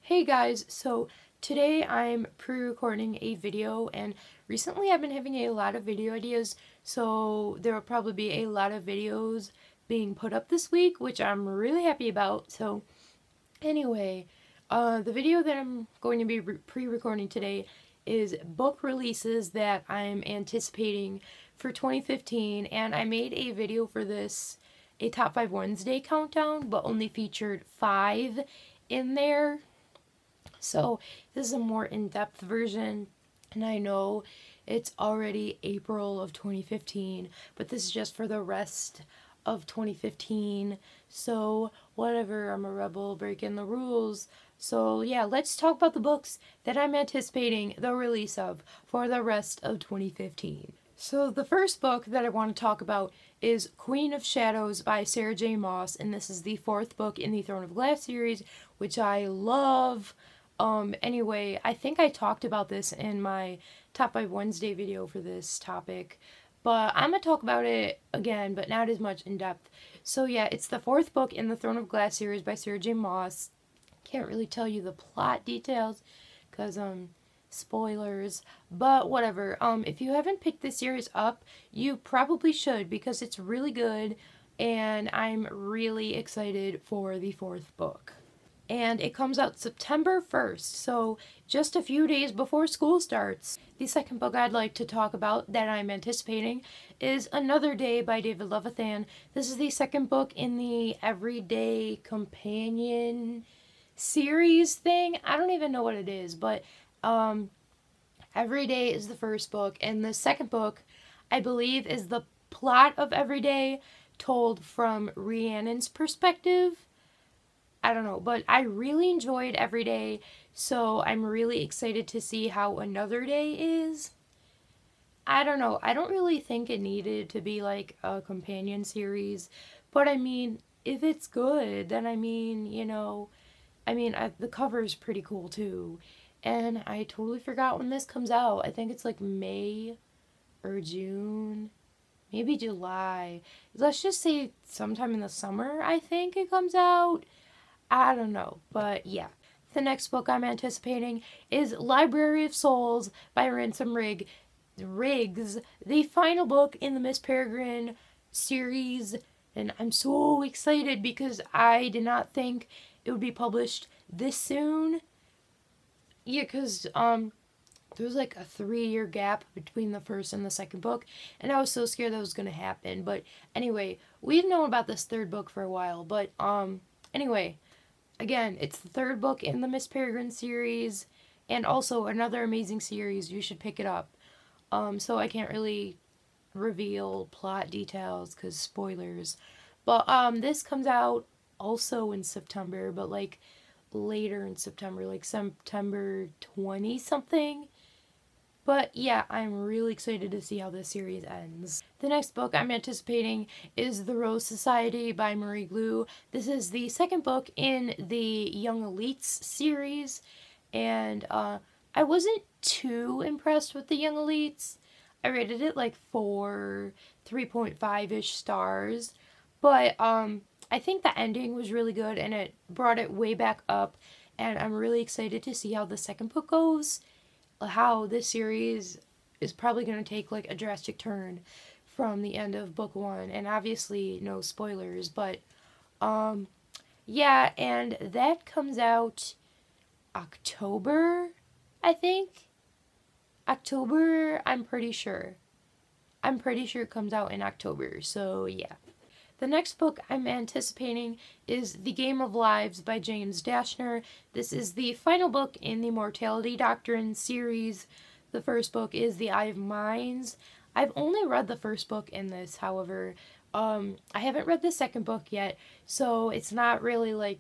Hey guys, so today I'm pre-recording a video, and recently I've been having a lot of video ideas, so there will probably be a lot of videos being put up this week, which I'm really happy about. So anyway, the video that I'm going to be pre-recording today is book releases that I'm anticipating for 2015, and I made a video for this, a Top 5 Wednesday countdown, but only featured 5 in there. So this is a more in-depth version, and I know it's already April of 2015, but this is just for the rest of 2015. So whatever, I'm a rebel breaking the rules. So yeah, let's talk about the books that I'm anticipating the release of for the rest of 2015. So the first book that I want to talk about is Queen of Shadows by Sarah J. Maas, and this is the 4th book in the Throne of Glass series, which I love. Anyway, I think I talked about this in my Top 5 Wednesday video for this topic, but I'm going to talk about it again, but not as much in depth. So yeah, it's the 4th book in the Throne of Glass series by Sarah J. Maas. Can't really tell you the plot details, because, spoilers, but whatever. If you haven't picked this series up, you probably should, because it's really good, and I'm really excited for the 4th book. And it comes out September 1st, so just a few days before school starts. The second book I'd like to talk about that I'm anticipating is Another Day by David Levithan. This is the second book in the Everyday Companion series thing. I don't even know what it is, but Every Day is the first book, and the second book, I believe, is the plot of Every Day told from Rhiannon's perspective. I don't know, but I really enjoyed Every Day, so I'm really excited to see how Another Day is. I don't know, I don't really think it needed to be like a companion series, but I mean, if it's good, then I mean, you know, the cover is pretty cool too. And I totally forgot when this comes out. I think it's like May or June, maybe July. Let's just say sometime in the summer, I think it comes out. I don't know, but yeah. The next book I'm anticipating is Library of Souls by Ransom Riggs, the final book in the Miss Peregrine series, and I'm so excited because I did not think it would be published this soon. Yeah, because there was like a 3-year gap between the first and the second book, and I was so scared that was going to happen. But anyway, we've known about this 3rd book for a while, but anyway, again, it's the 3rd book in the Miss Peregrine series, and also another amazing series. You should pick it up. So I can't really reveal plot details because spoilers. But this comes out also in September, but like later in September, like September 20 something. But yeah, I'm really excited to see how this series ends. The next book I'm anticipating is The Rose Society by Marie Glue. This is the 2nd book in the Young Elites series, and I wasn't too impressed with the Young Elites. I rated it like 3.5-ish stars, but I think the ending was really good, and it brought it way back up, and I'm really excited to see how the 2nd book goes. How this series is probably going to take like a drastic turn from the end of book 1, and obviously no spoilers, but yeah, and that comes out October, I think. October, I'm pretty sure it comes out in October, so yeah. The next book I'm anticipating is The Game of Lives by James Dashner. This is the final book in the Mortality Doctrine series. The first book is The Eye of Minds. I've only read the first book in this, however. I haven't read the second book yet, so it's not really like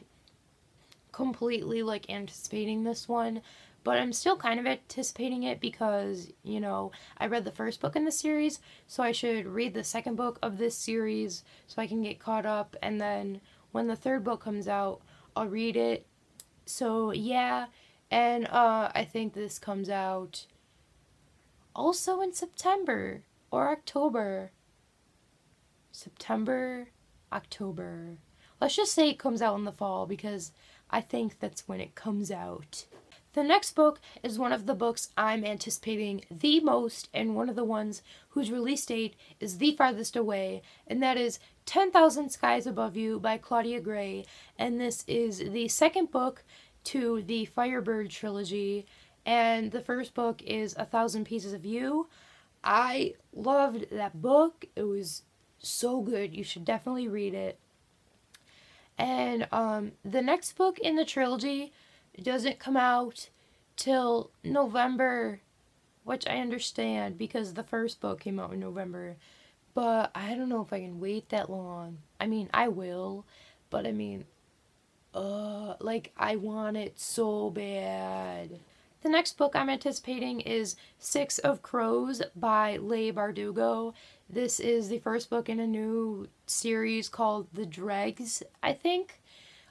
completely like anticipating this one. But I'm still kind of anticipating it because, you know, I read the first book in the series, so I should read the second book of this series so I can get caught up, and then when the 3rd book comes out, I'll read it. So yeah, and I think this comes out also in September or October. September, October. Let's just say it comes out in the fall, because I think that's when it comes out. The next book is one of the books I'm anticipating the most, and one of the ones whose release date is the farthest away, and that is 10,000 Skies Above You by Claudia Gray. And this is the second book to the Firebird trilogy, and the first book is 1,000 Pieces of You. I loved that book. It was so good. You should definitely read it. And the next book in the trilogy doesn't come out till November, which I understand because the first book came out in November. But I don't know if I can wait that long. I mean, I will, but I mean, like, I want it so bad. The next book I'm anticipating is Six of Crows by Leigh Bardugo. This is the first book in a new series called The Dregs, I think.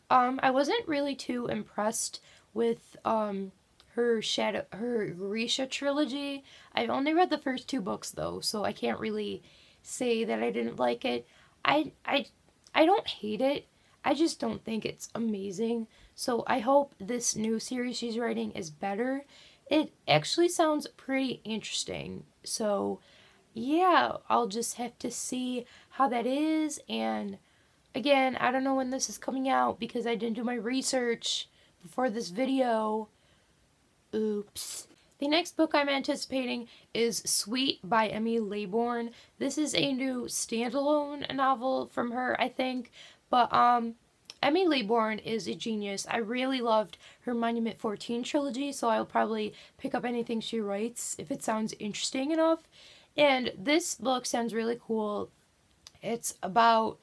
I wasn't really too impressed with her Grisha trilogy. I've only read the first 2 books though, so I can't really say that I didn't like it. I don't hate it. I just don't think it's amazing. So I hope this new series she's writing is better. It actually sounds pretty interesting. So yeah, I'll just have to see how that is. And again, I don't know when this is coming out because I didn't do my research before this video. Oops. The next book I'm anticipating is Sweet by Emmy Laybourne. This is a new standalone novel from her, I think. But Emmy Laybourne is a genius. I really loved her Monument 14 trilogy, so I'll probably pick up anything she writes if it sounds interesting enough. And this book sounds really cool. It's about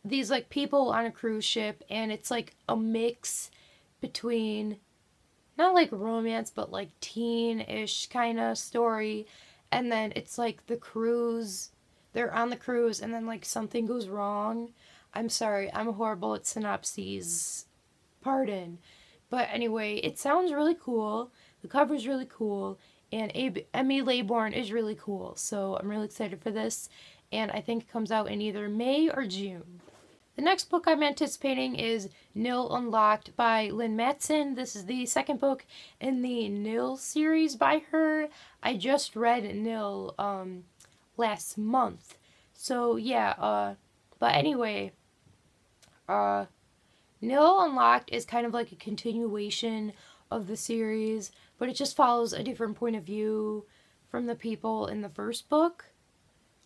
these like people on a cruise ship, and it's like a mix between not like romance but like teen-ish kind of story. And then it's like the cruise, they're on the cruise and then like something goes wrong. I'm sorry, I'm horrible at synopses, pardon. But anyway, it sounds really cool. The cover's really cool, and Emmy Laybourne is really cool, so I'm really excited for this, and I think it comes out in either May or June. The next book I'm anticipating is Nil Unlocked by Lynn Matson. This is the second book in the Nil series by her. I just read Nil last month. So yeah, but anyway, Nil Unlocked is kind of like a continuation of the series, but it just follows a different point of view from the people in the first book.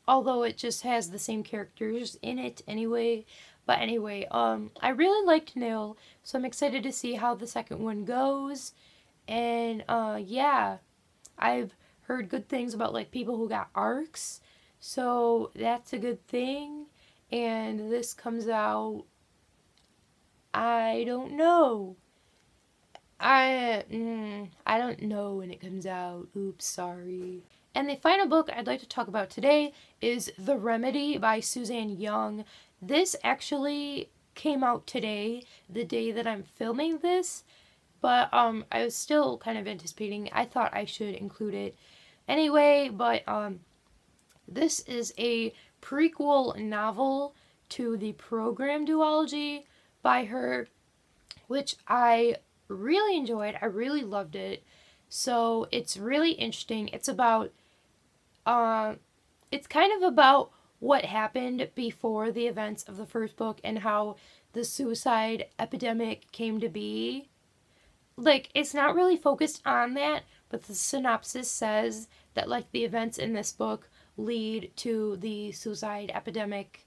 Although it just has the same characters in it anyway. But anyway, I really liked Nil, so I'm excited to see how the second one goes. And yeah, I've heard good things about like people who got arcs, so that's a good thing. And this comes out, I don't know. I don't know when it comes out. Oops, sorry. And the final book I'd like to talk about today is The Remedy by Suzanne Young. This actually came out today, the day that I'm filming this, but I was still kind of anticipating. I thought I should include it anyway, but this is a prequel novel to the Program duology by her, which I really enjoyed. I really loved it. So it's really interesting. It's about it's kind of about what happened before the events of the first book and how the suicide epidemic came to be. Like, it's not really focused on that, but the synopsis says that like the events in this book lead to the suicide epidemic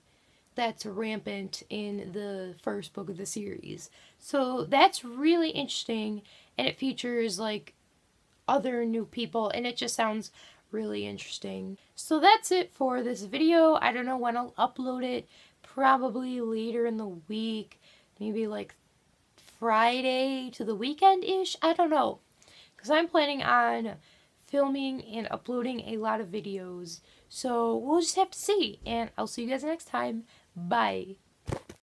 that's rampant in the first book of the series. So that's really interesting, and it features like other new people, and it just sounds really interesting. So that's it for this video. I don't know when I'll upload it, probably later in the week, maybe like Friday to the weekend-ish, I don't know, because I'm planning on filming and uploading a lot of videos, so we'll just have to see, and I'll see you guys next time. Bye.